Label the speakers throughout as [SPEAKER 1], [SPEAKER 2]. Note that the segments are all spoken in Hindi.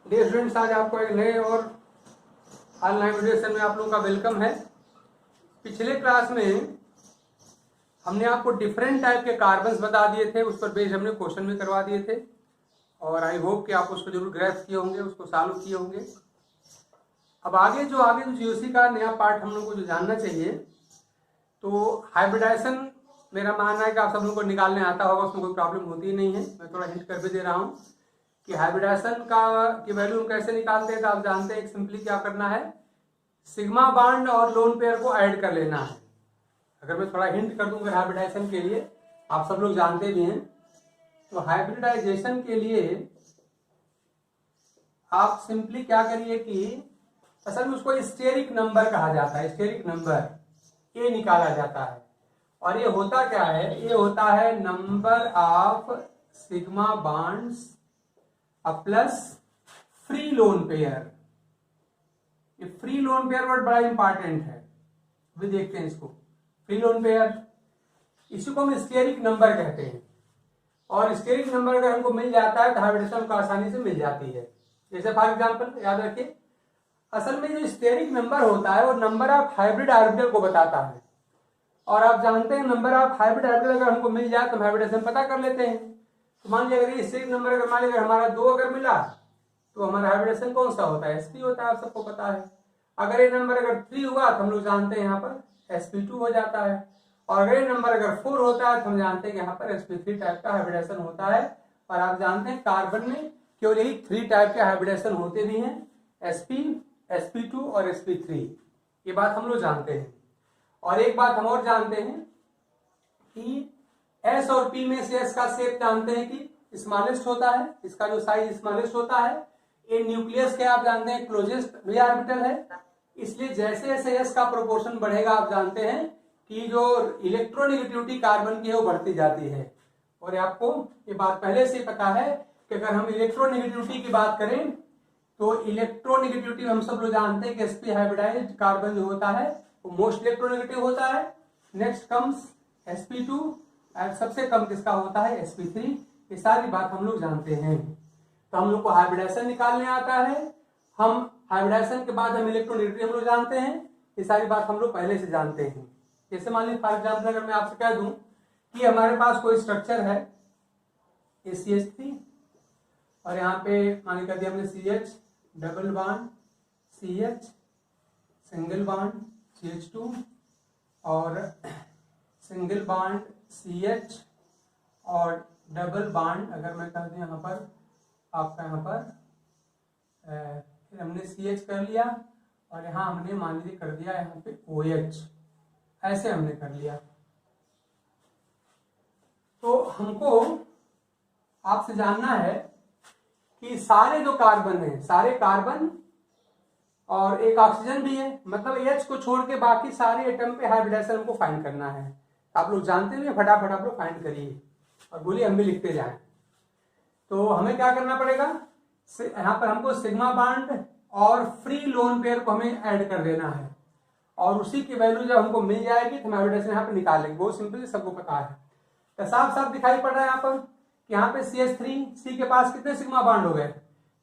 [SPEAKER 1] डियर स्टूडेंट्स, आज आपको एक नए और ऑनलाइन वीडियो सेशन में आप लोगों का वेलकम है। पिछले क्लास में हमने आपको डिफरेंट टाइप के कार्बन्स बता दिए थे, उस पर बेस्ड हमने क्वेश्चन भी करवा दिए थे और आई होप कि आप उसको जरूर ग्रैस्प किए होंगे, उसको सॉल्व किए होंगे। अब आगे जो जीओसी का नया पार्ट हम लोग को जो जानना चाहिए, तो हाइब्रिडाइजेशन मेरा मानना है कि आप सब लोगों को निकालने आता होगा, उसमें कोई प्रॉब्लम होती ही नहीं है। मैं थोड़ा हिंट कर भी दे रहा हूँ कि हाइब्रिडाइजेशन की वैल्यू हम कैसे निकालते हैं। तो आप जानते हैं सिंपली क्या करना है, सिग्मा बॉन्ड और लोन पेयर को ऐड कर लेना है। अगर मैं थोड़ा हिंट कर दूं हाइब्रिडाइजेशन के लिए, आप सब लोग जानते भी हैं, तो हाइब्रिडाइजेशन के लिए आप सिंपली क्या करिए कि असल में उसको स्टेरिक नंबर कहा जाता है। स्टेरिक नंबर ये निकाला जाता है और ये होता क्या है, ये होता है number of sigma bonds plus free lone pair. ये फ्री लोन पेयर वर्ड बड़ा इंपॉर्टेंट है, अभी देखते हैं इसको। फ्री लोन पेयर, इसी को हम स्टेरिक नंबर कहते हैं और स्टेरिक नंबर अगर हमको मिल जाता है तो हाइब्रिडेशन को आसानी से मिल जाती है। जैसे फॉर एग्जांपल याद रखिए, असल में जो स्टेरिक नंबर होता है वो नंबर ऑफ हाइब्रिड ऑर्बिटल को बताता है और आप जानते हैं नंबर ऑफ हाइब्रिड ऑर्बिटल अगर हमको मिल जाए तो हम हाइब्रिडेशन पता कर लेते हैं। तो मान लीजिए अगर स्टेरिक नंबर अगर मान लीजिए हमारा 2 अगर मिला तो हमारा हाइब्रिडेशन कौन सा होता है, sp होता है, आप सबको पता है। अगर ये नंबर अगर 3 हुआ तो हम लोग जानते हैं यहाँ पर sp2 हो जाता है और अगर ये नंबर अगर 4 होता है तो हम जानते हैं कि यहाँ पर sp3 टाइप का हाइब्रिडेशन होता है। और आप जानते हैं कार्बन में केवल यही 3 टाइप के हाइब्रिडेशन होते भी हैं, sp, sp2 और sp3। ये बात हम लोग जानते हैं। और एक बात हम और जानते हैं कि s और p में से s का शेप जानते हैं कि स्मॉलेस्ट होता है, इसका जो साइज स्मॉलेस्ट होता है। ये न्यूक्लियस के आप जानते हैं क्लोजेस्ट v ऑर्बिटल है, इसलिए जैसे जैसे s का प्रोपोर्शन बढ़ेगा आप जानते हैं कि जो इलेक्ट्रोनेगेटिविटी कार्बन की है वो बढ़ती जाती है। और आपको ये बात पहले से पता है कि अगर हम इलेक्ट्रोनेगेटिविटी की बात करें तो इलेक्ट्रोनेगेटिविटी हम सब लोग जानते हैं कि sp हाइब्रिडाइज्ड कार्बन जो होता है वो मोस्ट इलेक्ट्रोनेगेटिव होता है। नेक्स्ट कम्स sp2 और सबसे कम किसका होता है, sp3। ये सारी बात हम लोग जानते हैं। तो हम लोग को हाइब्रिडाइजेशन निकालने आता है, हम हाइब्रिडाइजेशन के बाद हम इलेक्ट्रोनेगेटिविटी हम लोग जानते हैं। ये सारी बात हम लोग पहले से जानते हैं। जैसे मान लीजिए फॉर एग्जाम्पल अगर मैं आपसे कह दूं कि हमारे पास कोई स्ट्रक्चर है CH3 और यहाँ पे मान कर दिया हमने CH double bond CH single bond CH2 और सिंगल बॉन्ड CH और डबल बॉन्ड अगर मैं कह दूं यहाँ पर आपका यहाँ पर फिर हमने CH कर लिया और यहाँ हमने मान लीजिए कर दिया यहाँ पे OH, ऐसे हमने कर लिया। तो हमको आपसे जानना है कि सारे जो कार्बन हैं, सारे कार्बन और एक ऑक्सीजन भी है, मतलब H को छोड़ के बाकी सारे एटम पे हाइब्रिडाइजेशन हमको फाइंड करना है। आप लोग जानते हैं, फटाफट आप लोग फाइंड करिए और बोलिए हम भी लिखते जाएं। तो हमें क्या करना पड़ेगा, यहाँ पर हमको सिग्मा बॉन्ड और फ्री लोन पेयर को हमें ऐड कर देना है और उसी की वैल्यू जब हमको मिल जाएगी तो हम हाइब्रिडेशन यहाँ पे निकाल लेंगे। बहुत सिंपल, सबको पता है। तो साफ साफ दिखाई पड़ रहा है यहाँ पर कि यहाँ पे CH3 C के पास कितने सिग्मा बॉन्ड हो गए,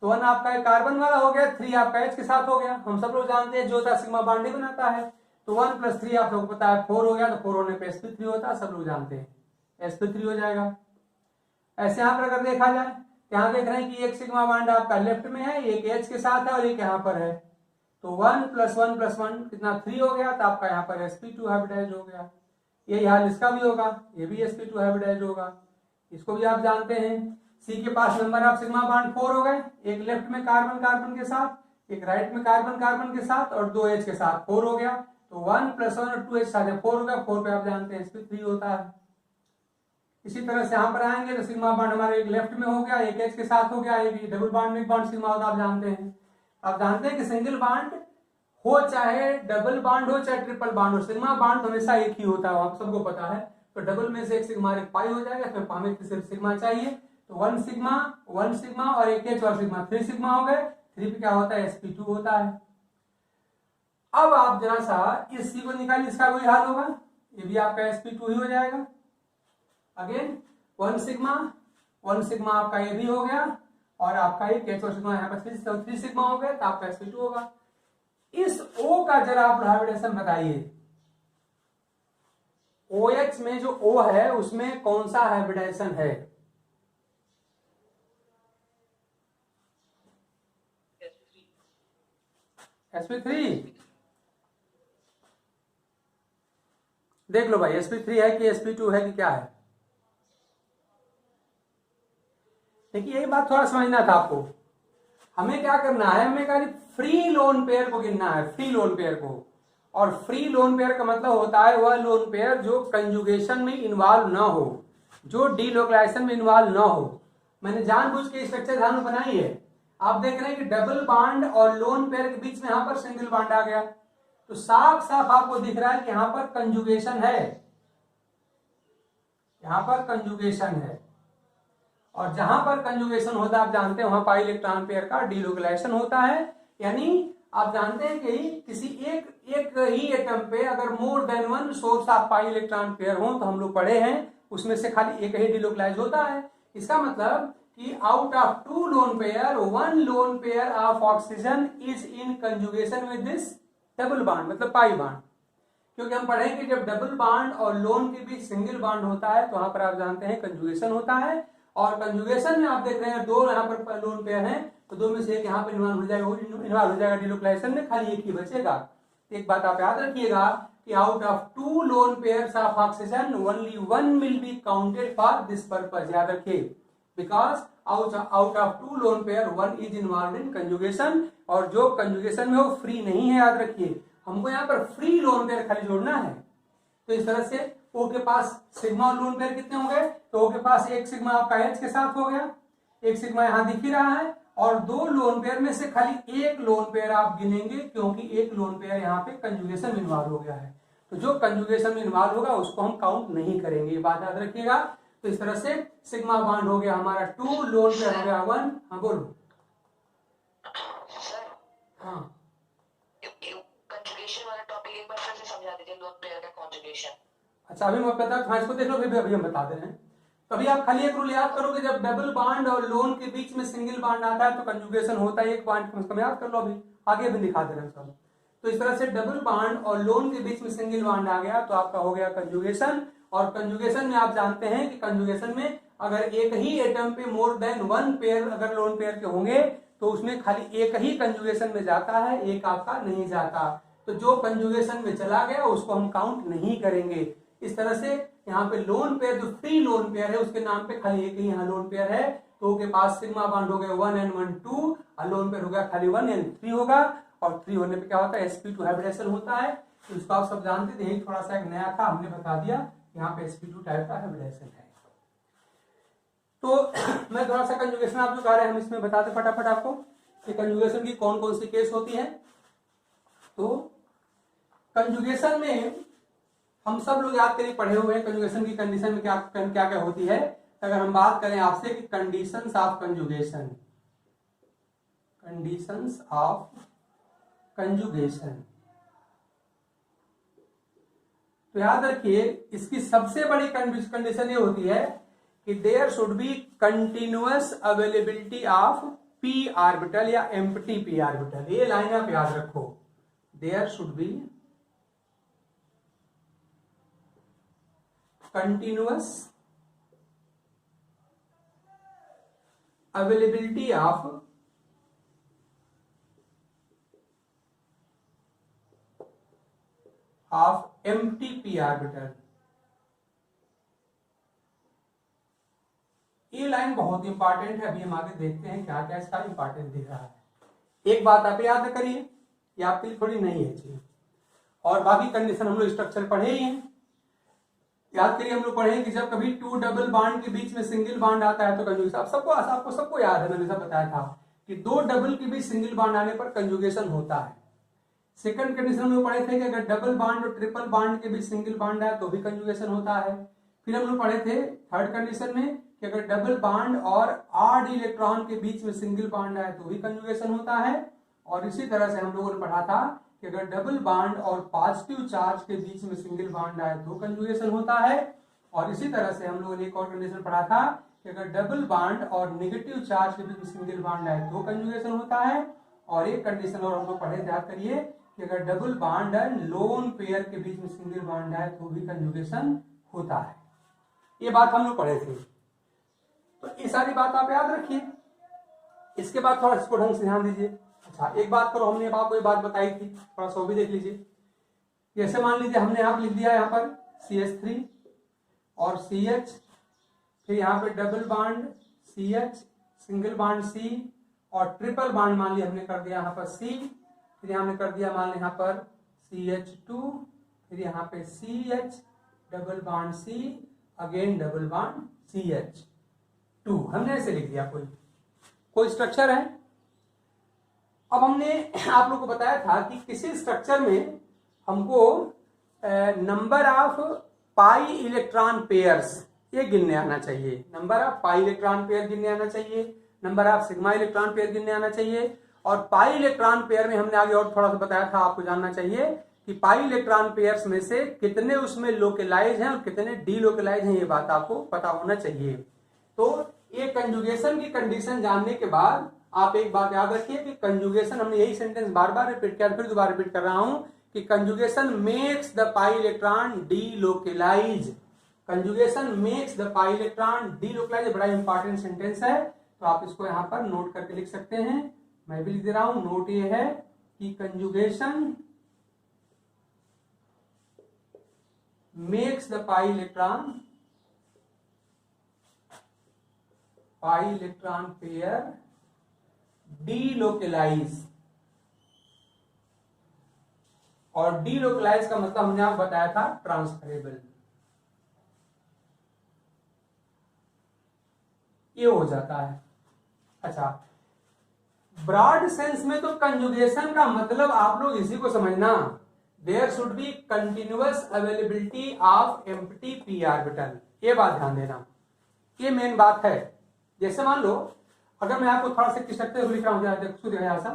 [SPEAKER 1] तो 1 आपका एक कार्बन वाला हो गया, 3 आपका H के साथ हो गया। हम सब लोग जानते हैं जो होता है सिग्मा बॉन्ड ही बनाता है, तो 1 + 3 आप लोगों को पता है 4 हो गया, तो 4 होने पे sp3 होता है, सब लोग जानते हैं sp3 हो जाएगा। ऐसे यहाँ पर अगर देखा जाए, यहाँ देख रहे हैं कि एक सिग्मा बॉन्ड आपका लेफ्ट में है, एक H के साथ है और एक यहाँ पर है, तो 1 + 1 + 1 कितना 3 हो गया, तो आपका यहाँ पर sp2 हाइब्रिडाइज हो गया। ये हाल इसका भी होगा, ये भी sp2 हाइब्रिडाइज होगा। इसको भी आप जानते हैं, C के पास नंबर ऑफ सिग्मा बॉन्ड 4 हो गए, एक लेफ्ट में कार्बन कार्बन के साथ, एक राइट में कार्बन कार्बन के साथ और 2 H के साथ 4 हो गया, तो 1 + 1 और 2 H साथ 4 हो गया। 4 पे आप जानते हैं sp3 होता है। इसी तरह से यहाँ पर आएंगे तो सिग्मा बॉन्ड हमारे एक लेफ्ट में हो गया, एक H के साथ हो गया, एक डबल बॉन्ड में एक बॉन्ड सिग्मा होता है, आप जानते हैं। आप जानते हैं कि सिंगल बॉन्ड हो चाहे डबल बॉन्ड हो चाहे ट्रिपल बॉन्ड हो, सिग्मा बॉन्ड हमेशा एक ही होता है, आप सबको पता है। तो डबल में से एक सिग्मा एक पाई हो जाएगा, तो हमें सिर्फ सिग्मा चाहिए, तो 1 सिग्मा और एक H और सिग्मा 3 सिग्मा हो गए। 3 पे क्या होता है, sp2 होता है। अब आप जरा सा इस C को निकालिए, इसका वही हाल होगा, ये भी आपका sp2 ही हो जाएगा। अगेन 1 सिग्मा आपका ये भी हो गया और आपका एक H और सिग्मा यहाँ पर 3 सिग्मा हो गया तो आपका sp2 होगा। इस O का जरा आप हाइब्रिडेशन बताइए, OH में जो O है उसमें कौन सा हाइब्रिडेशन है? sp3। देख लो भाई sp3 है कि sp2 है कि क्या है। देखिए यही बात थोड़ा समझना था आपको। हमें क्या करना है, हमें खाली फ्री लोन पेयर को गिनना है, फ्री लोन पेयर को। और फ्री लोन पेयर का मतलब होता है वह लोन पेयर जो कंजुगेशन में इन्वॉल्व ना हो, जो डीलोकलाइजेशन में इन्वॉल्व ना हो। मैंने जानबूझ के स्ट्रक्चर ध्यान में बनाई है। आप देख रहे हैं कि डबल बॉन्ड और लोन पेयर के बीच में यहां पर सिंगल बॉन्ड आ गया, तो साफ साफ आपको दिख रहा है कि यहां पर कंजुगेशन है, यहां पर कंजुगेशन है। और जहां पर कंजुगेशन होता है आप जानते हैं वहां पाई इलेक्ट्रॉन पेयर का डीलोकलाइजेशन होता है। यानी आप जानते हैं कि किसी एक ही एटम पे अगर more than one source of pi electron pair हो, तो हम लोग पढ़े हैं उसमें से खाली एक ही डीलोकलाइज होता है। इसका मतलब कि out of 2 lone pair 1 loan pair of oxygen is in conjugation with this double bond, मतलब पाई बॉन्ड। क्योंकि हम पढ़े कि जब डबल बॉन्ड और लोन के बीच सिंगल बॉन्ड होता है तो वहां पर आप जानते हैं कंजुगेशन होता है। और कंजुगेशन में आप देख रहे हैं 2 यहाँ पर लोन पेयर हैं, तो 2 में से एक यहाँ पर इन्वॉल्व हो जाएगा डीलोकलाइजेशन में, खाली एक ही बचेगा। एक बात आप याद रखिएगा कि out of 2 lone pairs of oxygen only 1 will be counted for this purpose. याद रखिए, because out of 2 lone pair 1 is involve in conjugation, और जो कंजुगेशन में वो फ्री नहीं है। याद रखिए, हमको यहाँ पर फ्री लोन पेयर खाली जोड़ना है। तो इस तरह से O के पास सिग्मा लोन पेयर कितने हो गए, तो O के पास एक सिग्मा आपका H के साथ हो गया, एक सिग्मा यहाँ दिख ही रहा है, और 2 लोन पेयर में से खाली एक लोन पेयर आप गिनेंगे, क्योंकि एक लोन पेयर यहाँ पे कंजुगेशन में इन्वॉल्व हो गया है। तो जो कंजुगेशन में इन्वॉल्व होगा उसको हम काउंट नहीं करेंगे, ये बात याद रखिएगा। तो इस तरह से सिग्मा बॉन्ड हो गया हमारा 2, लोन पेयर हो गया 1। हाँ बोलो। हाँ
[SPEAKER 2] कंजुगेशन वाला टॉपिक एक बार फिर से समझा दीजिए, लोन पेयर का कंजुगेशन।
[SPEAKER 1] अच्छा अभी मैं बता, हाँ इसको देख लो, अभी हम बता दे रहे हैं। तो अभी आप खाली एक रूल याद करो कि जब डबल बॉन्ड और लोन के बीच में सिंगल बॉन्ड आता है तो कंजुगेशन होता है, एक बॉन्ड कम से कम याद कर लो, अभी आगे भी दिखा दे रहे हैं सब। तो इस तरह से डबल बॉन्ड और लोन के बीच में सिंगल बॉन्ड आ गया तो आपका हो गया कंजुगेशन। और कंजुगेशन में आप जानते हैं कि कंजुगेशन में अगर एक ही एटम पे मोर देन 1 पेयर अगर लोन पेयर के होंगे तो उसमें खाली एक ही कंजुगेशन में जाता है, एक आपका नहीं जाता। तो जो कंजुगेशन में चला गया उसको हम काउंट नहीं करेंगे। इस तरह से यहाँ पे लोन पेयर जो फ्री लोन पेयर है उसके नाम पे खाली एक ही यहाँ लोन पेयर है, तो के पास सिग्मा बॉन्ड हो गया 1 and 1 2, और लोन पेयर हो गया खाली 1 and 3 होगा। और 3 होने पे क्या होता है, sp2 हाइब्रिडेशन होता है। तो इसको आप सब जानते थे, थोड़ा सा एक नया था, हमने बता दिया यहाँ पे sp2 टाइप का हाइब्रिडेशन है। तो मैं थोड़ा सा कंजुगेशन आप जो कह रहे हैं हम इसमें बताते फटाफट आपको कि कंजुगेशन की कौन कौन सी केस होती है। तो कंजुगेशन में हम सब लोग याद करिए पढ़े हुए हैं कंजुगेशन की कंडीशन में क्या क्या होती है। अगर हम बात करें आपसे कि conditions of conjugation, conditions of conjugation, तो याद रखिए इसकी सबसे बड़ी कंडीशन ये होती है कि there should be continuous availability of p orbital या एम्प्टी p ऑर्बिटल। ये लाइन आप याद रखो, there should be continuous availability of empty p orbital। ये लाइन बहुत इंपॉर्टेंट है, अभी हम आगे देखते हैं क्या क्या इसका इंपॉर्टेंट दिख रहा है। एक बात आप याद करिए, ये आपके लिए थोड़ी नई है चीज, और बाकी कंडीशन हम लोग स्ट्रक्चर पढ़े ही हैं। याद करिए हम लोग पढ़े कि जब कभी 2 डबल बॉन्ड के बीच में सिंगल बॉन्ड आता है तो कंजुगेशन, आपको सबको याद है, मैंने सब बताया था कि 2 डबल के बीच सिंगल बॉन्ड आने पर कंजुगेशन होता है। सेकंड कंडीशन हम लोग पढ़े थे कि अगर डबल बॉन्ड और ट्रिपल बॉन्ड के बीच सिंगल बॉन्ड आए तो भी कंजुगेशन होता है। फिर हम लोग पढ़े थे थर्ड कंडीशन में कि अगर डबल बॉन्ड और ऑड इलेक्ट्रॉन के बीच में सिंगल बॉन्ड आए तो भी कंजुगेशन होता है। और इसी तरह से हम लोगों ने पढ़ा था कि अगर डबल बॉन्ड और पॉजिटिव चार्ज के बीच में सिंगल बॉन्ड आए तो कंजुगेशन होता है। और इसी तरह से हम लोगों ने एक और कंडीशन पढ़ा था कि कि अगर डबल बॉन्ड और नेगेटिव चार्ज के बीच में सिंगल बॉन्ड है तो कंजुगेशन होता है, और एक कंडीशन और हम लोग पढ़े, याद करिए कि अगर double bond and lone pair के बीच में सिंगल बॉन्ड है तो भी कंजुगेशन होता है। ये बात हम लोग पढ़े थे, तो ये सारी बात आप याद रखिए। इसके बाद थोड़ा इसको ढंग से ध्यान दीजिए। अच्छा, एक बात करो, हमने आपको एक बात बताई थी, थोड़ा सा वो भी देख लीजिए। जैसे मान लीजिए हमने यहाँ लिख दिया यहाँ पर CH3 और CH, फिर यहाँ पे double bond CH, single bond C और ट्रिपल बॉन्ड मान लिया हमने कर दिया यहाँ पर C, फिर हमने कर दिया मान लिया यहाँ पर CH2, फिर यहाँ पे CH, double bond C, again double bond CH2, हमने ऐसे लिख दिया। कोई स्ट्रक्चर है। अब हमने आप लोग को बताया था कि किसी स्ट्रक्चर में हमको number of pi electron pairs ये गिनने आना चाहिए, number of pi electron pair गिनने आना चाहिए, number of sigma electron pair गिनने आना चाहिए। और पाई इलेक्ट्रॉन पेयर में हमने आगे और थोड़ा सा बताया था, आपको जानना चाहिए कि पाई इलेक्ट्रॉन पेयर्स में से कितने उसमें लोकलाइज हैं और कितने डी लोकलाइज हैं, ये बात आपको पता होना चाहिए। तो ये कंजुगेशन की कंडीशन जानने के बाद आप एक बात याद रखिए कि कंजुगेशन, हमने यही सेंटेंस बार बार रिपीट किया, फिर दोबारा रिपीट कर रहा हूं कि conjugation makes the pi electron D localise. Conjugation makes the pi electron D localise, बड़ा इंपॉर्टेंट सेंटेंस है, तो आप इसको यहां पर नोट करके लिख सकते हैं। मैं भी लिख दे रहा हूं, नोट ये है कि conjugation makes the pi electron pair delocalize. और डीलोकलाइज का मतलब हमने आपको बताया था ट्रांसफरेबल, ये हो जाता है। अच्छा, ब्रॉड सेंस में तो कंजुगेशन का मतलब आप लोग इसी को समझना, there should be continuous availability of empty p orbital, ये बात ध्यान देना, ये मेन बात है। जैसे मान लो अगर मैं आपको थोड़ा सा स्ट्रक्चर लिख रहा हूं, देखो ऐसा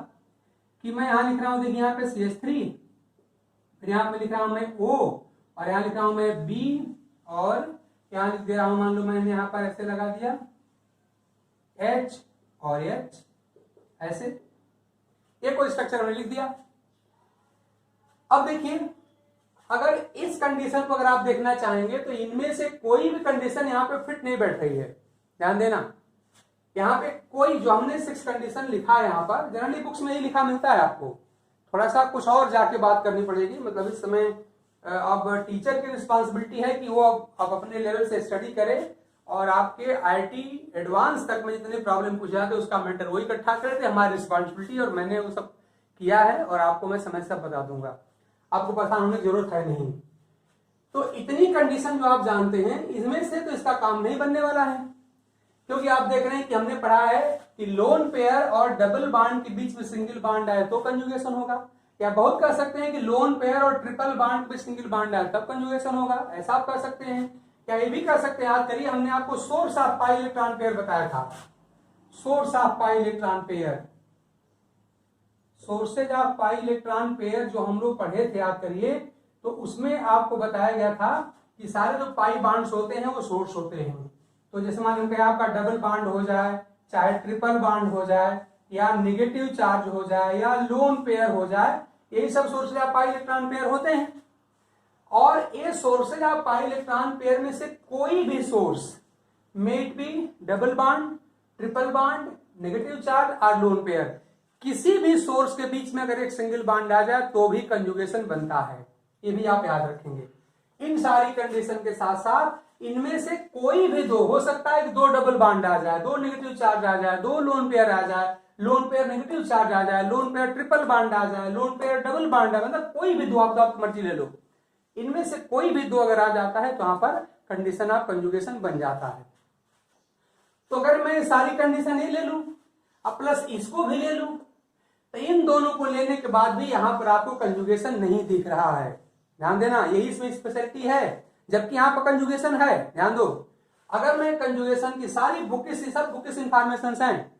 [SPEAKER 1] कि मैं यहां लिख रहा हूं, देखिए यहाँ पे CH3, फिर यहां पे लिख रहा हूं मैं O, और यहां लिख रहा हूं मैं B, और यहां लिख दे रहा हूं, मान लो मैंने यहां पर ऐसे लगा दिया H और H, ऐसे एक कोई स्ट्रक्चर मैंने लिख दिया। अब देखिए, अगर इस कंडीशन को अगर आप देखना चाहेंगे तो इनमें से कोई भी कंडीशन यहाँ पे फिट नहीं बैठ रही है, ध्यान देना। यहाँ पे कोई, जो हमने 6 कंडीशन लिखा है यहाँ पर, जनरली बुक्स में ही लिखा मिलता है आपको, थोड़ा सा कुछ और जाके बात करनी पड़ेगी। मतलब इस समय अब टीचर की रिस्पॉन्सिबिलिटी है कि वो अब अपने लेवल से स्टडी करे और आपके IIT एडवांस तक में जितने प्रॉब्लम पूछे जाते उसका मेंटर वो इकट्ठा करे थे, हमारी रिस्पॉन्सिबिलिटी, और मैंने वो सब किया है और आपको मैं समय से बता दूंगा, आपको परेशान होने की जरूरत है नहीं। तो इतनी कंडीशन जो आप जानते हैं, इनमें से तो इसका काम नहीं बनने वाला है, क्योंकि आप देख रहे हैं कि हमने पढ़ा है कि लोन पेयर और डबल बॉन्ड के बीच में सिंगल बॉन्ड आए तो कंजुगेशन होगा, या बहुत कह सकते हैं कि लोन पेयर और ट्रिपल बॉन्ड के बीच सिंगल बॉन्ड आए तब कंजुगेशन होगा, ऐसा आप कह सकते हैं। क्या ये भी कह सकते हैं, याद करिए हमने आपको source of pi electron pair बताया था, source of pi electron pair, sources of pi electron pair जो हम लोग पढ़े थे, याद करिए, तो उसमें आपको बताया गया था कि सारे जो पाई बॉन्ड्स होते हैं वो सोर्स होते हैं। तो जैसे मान लीजिए आपका डबल बॉन्ड हो जाए, चाहे ट्रिपल बॉन्ड हो जाए, या नेगेटिव चार्ज हो जाए, या लोन पेयर हो जाए, यही सब sources of pi electron pair होते हैं। और ये sources of pi electron pair में से कोई भी source, may it be double bond, triple bond, negative charge और लोन पेयर, किसी भी सोर्स के बीच में अगर एक सिंगल बॉन्ड आ जाए तो भी कंजुगेशन बनता है, ये भी आप याद रखेंगे। इन सारी कंडीशन के साथ साथ इनमें से कोई भी दो, हो सकता है कि 2 डबल बॉन्ड आ जाए, 2 नेगेटिव चार्ज आ जाए, 2 लोन पेयर आ जाए, लोन पेयर नेगेटिव चार्ज आ जाए, लोन पेयर ट्रिपल बॉन्ड आ जाए, लोन पेयर डबल बॉन्ड आ जाए, मतलब कोई भी दो, आप तो आपकी मर्जी ले लो, इनमें से कोई भी दो अगर आ जाता है तो यहां पर कंडीशन ऑफ कंजुगेशन बन जाता है। तो अगर मैं सारी कंडीशन ही ले लूं अब प्लस इसको भी ले लूं, तो इन दोनों को लेने के बाद भी यहां पर आपको कंजुगेशन नहीं दिख रहा है, ध्यान देना, यही इसमें स्पेशलिटी है, जबकि यहां पर कंजुगेशन है। ध्यान दो, अगर मैं कंजुगेशन की सारी बुकिस इंफॉर्मेशन हैं,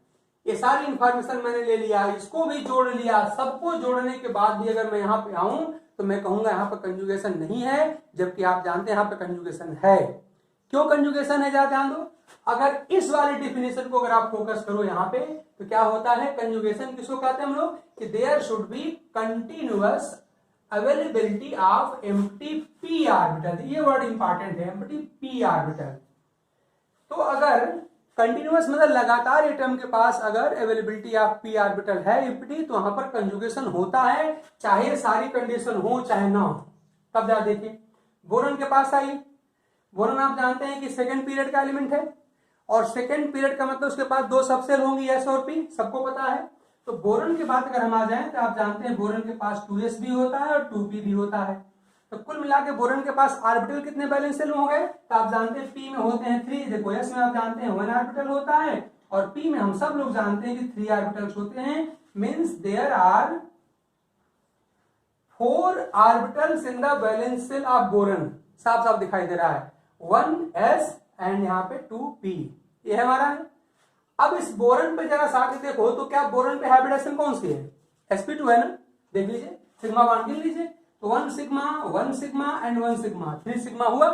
[SPEAKER 1] ये सारी इंफॉर्मेशन मैंने ले लिया, इसको भी जोड़ लिया, सबको जोड़ने के बाद भी अगर मैं यहाँ पे आऊं तो मैं कहूंगा यहाँ पर कंजुगेशन नहीं है, जबकि आप जानते हैं यहाँ पे कंजुगेशन है। क्यों कंजुगेशन है, जरा ध्यान दो। अगर इस वाली डिफिनेशन को अगर आप फोकस करो यहाँ पे, तो क्या होता है कंजुगेशन किसको कहते हैं हम लोग, कि there should be continuous availability of empty p orbital. ये वर्ड इंपॉर्टेंट है, एम्प्टी पी ऑर्बिटल। तो अगर कंटिन्यूअस मतलब लगातार एटम के पास अगर अवेलेबिलिटी ऑफ पी ऑर्बिटल है एम्प्टी, तो वहां पर कंजुगेशन होता है, चाहे सारी कंडीशन हो चाहे ना हो। तब जरा देखिए बोरॉन के पास आई, बोरॉन आप जानते हैं कि सेकंड पीरियड का एलिमेंट है, और सेकंड पीरियड का मतलब उसके पास दो सबसेल होंगी, एस और पी, सबको पता है। तो बोरॉन की बात अगर हम आ जाएं तो आप जानते हैं बोरॉन के पास 2s भी होता है और 2p भी होता है। तो कुल मिला के बोरॉन के पास ऑर्बिटल कितने बैलेंस सेल हो गए, तो आप जानते हैं p में होते हैं 3, देखो s में आप जानते हैं 1 ऑर्बिटल होता है, और p में हम सब लोग जानते हैं कि 3 ऑर्बिटल्स होते हैं। Means there are 4 orbitals in the valence shell of boron. साफ साफ दिखाई दे रहा है, 1s एंड यहाँ पे 2p, ये हमारा है। अब इस बोरॉन पे जरा साथ देखो तो क्या बोरॉन पे हाइब्रिडेशन कौन सी है, sp2 है ना, देख लीजिए सिग्मा बांध गिन लीजिए, तो 1 सिग्मा एंड 1 सिग्मा, 3 सिग्मा हुआ।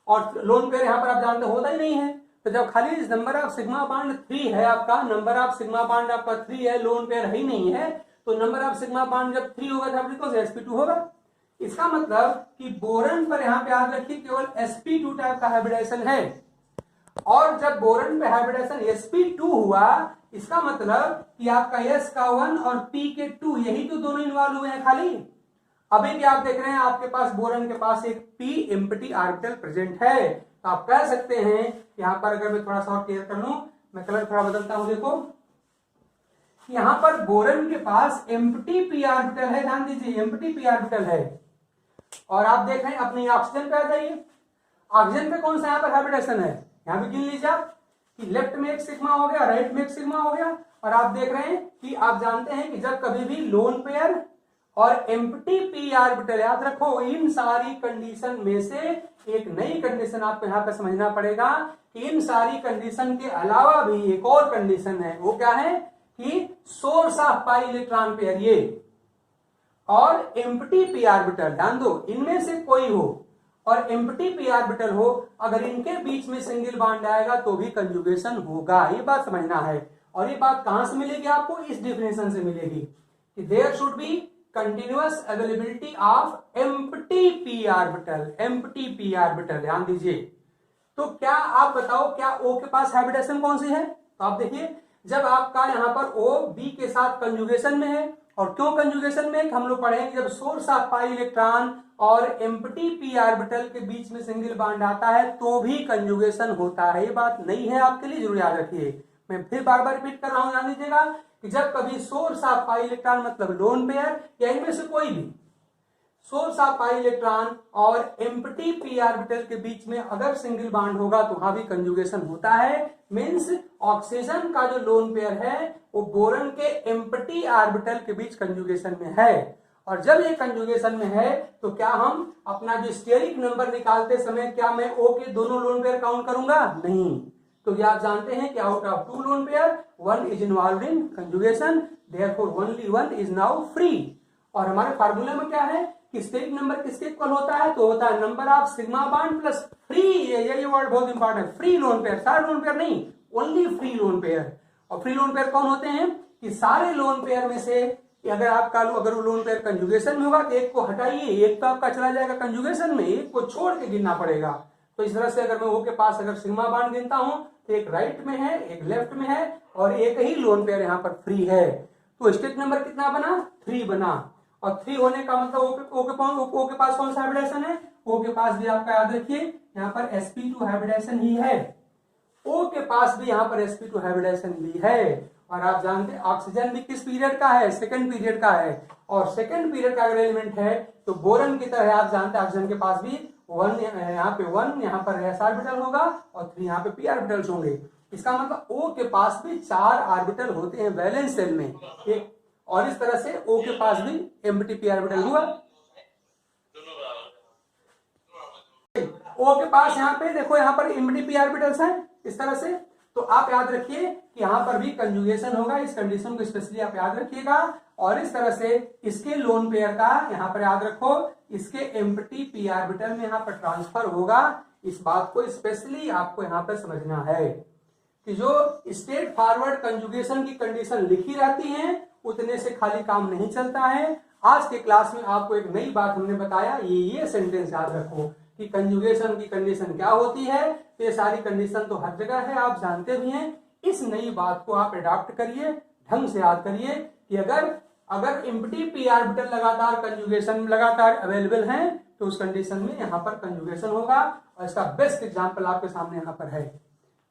[SPEAKER 1] और लोन पेयर यहाँ पर आप जानते होता ही नहीं है, तो जब खाली इस नंबर ऑफ सिग्मा बांड 3 है, आपका नंबर ऑफ सिग्मा बांड आपका 3 है, लोन पेयर है ही नहीं है, तो नंबर ऑफ सिग्मा बांड जब 3 होगा तो sp2 होगा। इसका मतलब कि बोरॉन पर यहाँ पे याद रखिए केवल sp2 टाइप का हाइब्रिडेशन है, और जब बोरॉन पे हाइब्रिडेशन sp2 हुआ, इसका मतलब कि आपका s का 1 और p के 2, यही तो दोनों इन्वॉल्व हुए हैं खाली। अभी भी आप देख रहे हैं आपके पास बोरॉन के पास एक p एम्प्टी ऑर्बिटल प्रेजेंट है, तो आप कह सकते हैं यहाँ पर, अगर मैं थोड़ा सा और क्लियर कर लूं, मैं कलर थोड़ा बदलता हूं, देखो यहाँ पर बोरॉन के पास एम्प्टी p ऑर्बिटल है, ध्यान दीजिए एम्प्टी p ऑर्बिटल है। और आप देख रहे हैं अपनी ऑक्सीजन पे आ जाइए, ऑक्सीजन पे कौन सा यहाँ पर हाइब्रिडेशन है, यहाँ भी गिन लीजिए आप कि लेफ्ट में एक सिग्मा हो गया, राइट में एक सिग्मा हो गया। और आप देख रहे हैं कि आप जानते हैं कि जब कभी भी लोन पेयर और एम्प्टी पी ऑर्बिटल, याद रखो इन सारी कंडीशन में से एक नई कंडीशन आपको यहाँ पे समझना पड़ेगा कि इन सारी कंडीशन के अलावा भी एक और कंडीशन है, वो क्या है कि source of pi electron pair ये और एम्प्टी पी ऑर्बिटल, ध्यान दो इनमें से कोई हो और एम्प्टी पी ऑर्बिटल हो, अगर इनके बीच में सिंगल बॉन्ड आएगा तो भी कंजुगेशन होगा, ये बात समझना है। और ये बात कहां से मिलेगी आपको, इस डिफिनेशन से मिलेगी कि there should be continuous availability of empty p orbital, empty p orbital, ध्यान दीजिए। तो क्या आप बताओ क्या O के पास हाइब्रिडेशन कौन सी है, तो आप देखिए जब आपका यहाँ पर O B के साथ कंजुगेशन में है, और क्यों कंजुगेशन में, हम लोग पढ़ेंगे जब सोर्स ऑफ पाई इलेक्ट्रॉन और एम्प्टी पी ऑर्बिटल के बीच में सिंगल बॉन्ड आता है तो भी कंजुगेशन होता है। ये बात नहीं है आपके लिए, जरूर याद रखिए, मैं फिर बार बार रिपीट कर रहा हूं, ध्यान दीजिएगा कि जब कभी सोर्स ऑफ पाई इलेक्ट्रॉन मतलब लोन पेयर या इनमें से कोई भी सोर्स ऑफ पाई इलेक्ट्रॉन और एम्प्टी पी ऑर्बिटल के बीच में अगर सिंगल बॉन्ड होगा तो वहां भी कंजुगेशन होता है। मींस ऑक्सीजन का जो लोन पेयर है वो बोरॉन के एम्प्टी ऑर्बिटल के बीच कंजुगेशन में है, और जब ये कंजुगेशन में है तो क्या हम अपना जो स्टेरिक नंबर निकालते समय क्या मैं O के दोनों लोन पेयर काउंट करूंगा, नहीं, तो ये आप जानते हैं कि out of 2 lone pair 1 is involved in conjugation, therefore only 1 is now free. और हमारे फार्मूला में क्या है कि स्टेरिक नंबर किसके इक्वल होता है, तो होता है number of sigma bond plus free, ये वर्ड बहुत इंपॉर्टेंट, फ्री लोन पेयर, सारे लोन पेयर नहीं, ओनली फ्री लोन पेयर। और फ्री लोन पेयर कौन होते हैं कि सारे लोन पेयर में से अगर आपका अगर वो लोन पेयर कंजुगेशन में होगा तो एक को हटाइए, एक तो आपका चला जाएगा कंजुगेशन में, एक को छोड़ के गिनना पड़ेगा। तो इस तरह से अगर मैं O के पास अगर सिग्मा बॉन्ड गिनता हूं तो एक राइट में है, एक लेफ्ट में है, और एक ही लोन पेयर यहाँ पर फ्री है, तो स्टेट नंबर कितना बना, 3 बना। और 3 होने का मतलब O के पास कौन सा हाइब्रिडेशन है, O के पास भी आपका याद रखिए यहाँ पर sp2 हाइब्रिडेशन ही है, O के पास भी यहाँ पर sp2 हाइब्रिडेशन भी है। और आप जानते हैं ऑक्सीजन भी किस पीरियड का है, सेकंड पीरियड का है, और सेकंड पीरियड का अगर एलिमेंट है तो बोरॉन की तरह आप जानते हैं ऑक्सीजन के पास भी 1 यहाँ पे 1 यहाँ पर s ऑर्बिटल होगा और 3 यहाँ पे p ऑर्बिटल्स होंगे। इसका मतलब O के पास भी 4 ऑर्बिटल होते हैं वैलेंस सेल में एक, और इस तरह से O के पास भी एम्प्टी p ऑर्बिटल हुआ। O के पास यहाँ पे देखो यहाँ पर एम्प्टी p ऑर्बिटल्स हैं इस तरह से, तो आप याद रखिए कि यहाँ पर भी कंजुगेशन होगा, इस कंडीशन को स्पेशली आप याद रखिएगा। और इस तरह से इसके लोन पेयर का यहाँ पर याद रखो, इसके एम्प्टी p ऑर्बिटल में यहाँ पर ट्रांसफर होगा, इस बात को स्पेशली आपको यहाँ पर समझना है कि जो स्ट्रेट फॉरवर्ड कंजुगेशन की कंडीशन लिखी रहती है उतने से खाली काम नहीं चलता है। आज के क्लास में आपको एक नई बात हमने बताया, ये सेंटेंस याद रखो कि कंजुगेशन की कंडीशन क्या होती है। तो ये सारी कंडीशन तो हर जगह है, आप जानते भी हैं। इस नई बात को आप अडॉप्ट करिए, ढंग से याद करिए कि अगर एम्प्टी पी ऑर्बिटल लगातार कंजुगेशन लगातार अवेलेबल है तो उस कंडीशन में यहाँ पर कंजुगेशन होगा। और इसका बेस्ट एग्जांपल आपके सामने यहाँ पर है।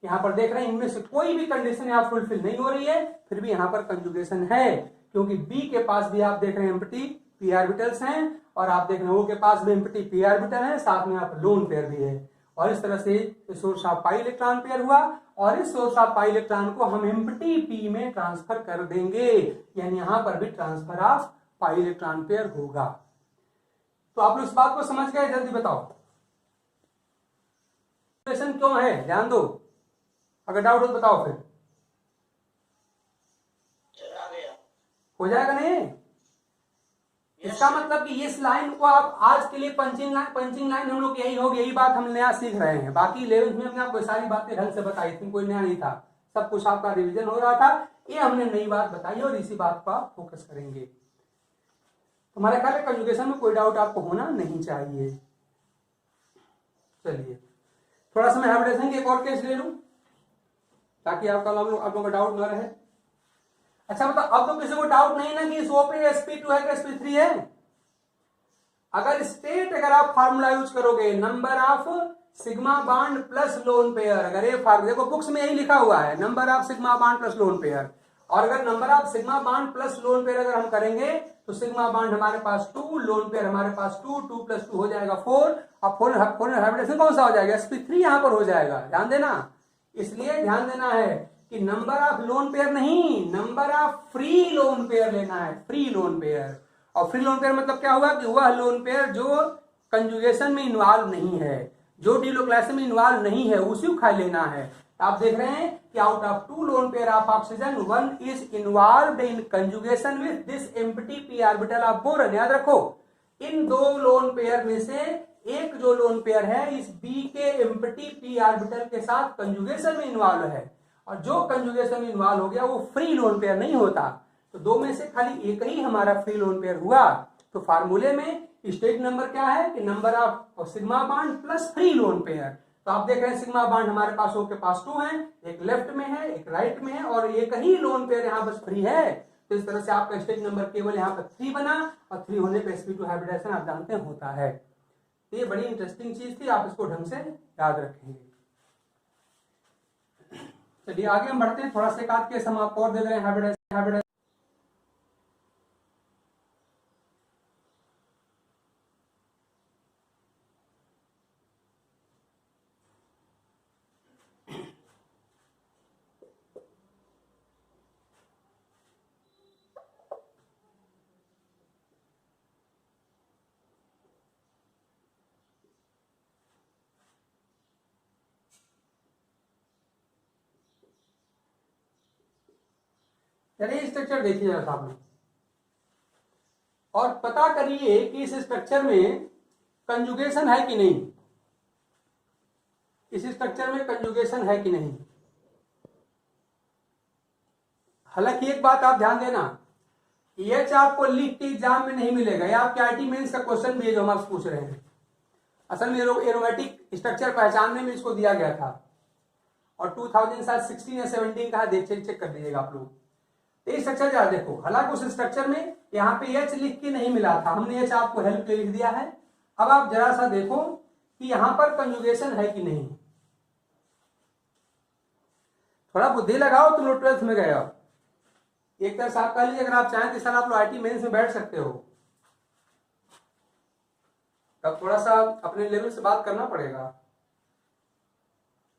[SPEAKER 1] यहाँ पर देख रहे हैं इनमें से कोई भी कंडीशन यहाँ फुलफिल नहीं हो रही है, फिर भी यहाँ पर कंजुगेशन है, क्योंकि बी के पास भी आप देख रहे हैं एम्प्टी पी ऑर्बिटल्स हैं और आप देख रहे हैं ओ के पास भी एम्प्टी पी ऑर्बिटल है, साथ में आप लोन पेयर भी है। और इस तरह से source of pi electron pair हुआ और इस सोर्स ऑफ पाई इलेक्ट्रॉन को हम एम्प्टी पी में ट्रांसफर कर देंगे, यानी यहां पर भी transfer of pi electron pair होगा। तो आप लोग इस बात को समझ गए? जल्दी बताओ क्यों है, ध्यान दो, अगर डाउट हो तो बताओ, फिर हो जाएगा नहीं? इसका मतलब कि इस लाइन को आप आज के लिए पंचिंग लाइन हम लोग यही होगी, यही बात हम नया सीख रहे हैं। बाकी 11th में हमने आपको सारी बातें ढंग से बताई थी, कोई नया नहीं था, सब कुछ आपका रिवीजन हो रहा था। ये हमने नई बात बताई और इसी बात पर आप फोकस करेंगे। तुम्हारे ख्याल में कंजुगेशन में कोई डाउट आपको होना नहीं चाहिए। चलिए थोड़ा सा मैं हाइब्रिडेशन की एक और केस ले लूं ताकि आप लोगों का डाउट न रहे। अच्छा बताओ, अब तो किसी को डाउट नहीं ना कि इस ओ पे sp2 है कि sp3 है। अगर आप फार्मूला यूज करोगे number of sigma bond plus lone pair, अगर ये फार्मूला देखो बुक्स में यही लिखा हुआ है, number of sigma bond plus lone pair, और अगर number of sigma bond plus lone pair अगर हम करेंगे तो सिग्मा बॉन्ड हमारे पास 2, लोन पेयर हमारे पास 2, 2 + 2 हो जाएगा 4, और 4 हाइब्रिडेशन कौन सा हो जाएगा? sp3 यहां पर हो जाएगा, ध्यान देना। इसलिए ध्यान देना है कि नंबर ऑफ लोन पेयर नहीं, number of free lone pair लेना है, फ्री लोन पेयर। और फ्री लोन पेयर मतलब क्या हुआ कि वह लोन पेयर जो कंजुगेशन में इन्वॉल्व नहीं है, जो डिलोक्लाइजेशन में इन्वॉल्व नहीं है, उसी को खाली लेना है। आप देख रहे हैं कि out of 2 loan pair of oxygen 1 is involved in conjugation with this empty p orbital of boron. याद रखो, इन 2 लोन पेयर में से एक जो लोन पेयर है इस बी के एम्प्टी पी ऑर्बिटल के साथ कंजुगेशन में इन्वॉल्व है, और जो कंजुगेशन में इन्वॉल्व हो गया वो फ्री लोन पेयर नहीं होता। तो 2 में से खाली एक ही हमारा फ्री लोन पेयर हुआ। तो फार्मूले में स्टेट नंबर क्या है कि number of sigma bond plus free lone pair. तो आप देख रहे हैं सिग्मा बॉन्ड हमारे पास ओ के पास 2 है, एक लेफ्ट में है एक राइट में है, और एक ही लोन पेयर यहाँ बस फ्री है। तो इस तरह से आपका स्टेट नंबर केवल यहाँ पर 3 बना, और 3 होने पर sp2 हाइब्रिडेशन आप जानते हैं होता है। तो ये बड़ी इंटरेस्टिंग चीज थी, आप इसको ढंग से याद रखेंगे। चलिए आगे हम बढ़ते हैं, थोड़ा सा एक आध केस हम आपको और दे रहे हैं हाइब्रिडेशन। चलिए स्ट्रक्चर देखिए जरा सामने और पता करिए कि इस स्ट्रक्चर में कंजुगेशन है कि नहीं, इस स्ट्रक्चर में कंजुगेशन है कि नहीं। हालांकि एक बात आप ध्यान देना, ये आपको लिख के एग्जाम में नहीं मिलेगा, ये आपके आईटी मेंस का क्वेश्चन भी है जो हम आपसे पूछ रहे हैं। असल में एरोमेटिक स्ट्रक्चर पहचानने में इसको दिया गया था, और 2016 या 17 का चेक कर लीजिएगा आप लोग। ये स्ट्रक्चर जरा देखो, हालांकि उस स्ट्रक्चर में यहाँ पे एच लिख के नहीं मिला था, हमने एच आपको हेल्प के लिख दिया है। अब आप जरा सा देखो कि यहाँ पर कंजुगेशन है कि नहीं। थोड़ा बुद्धि लगाओ, तुम लोग 12th में गए हो। एक तरह से आप कह लीजिए अगर आप चाहें तो साल आप लोग आईटी मेंस में बैठ सकते हो। तब थोड़ा सा अपने लेवल से बात करना पड़ेगा।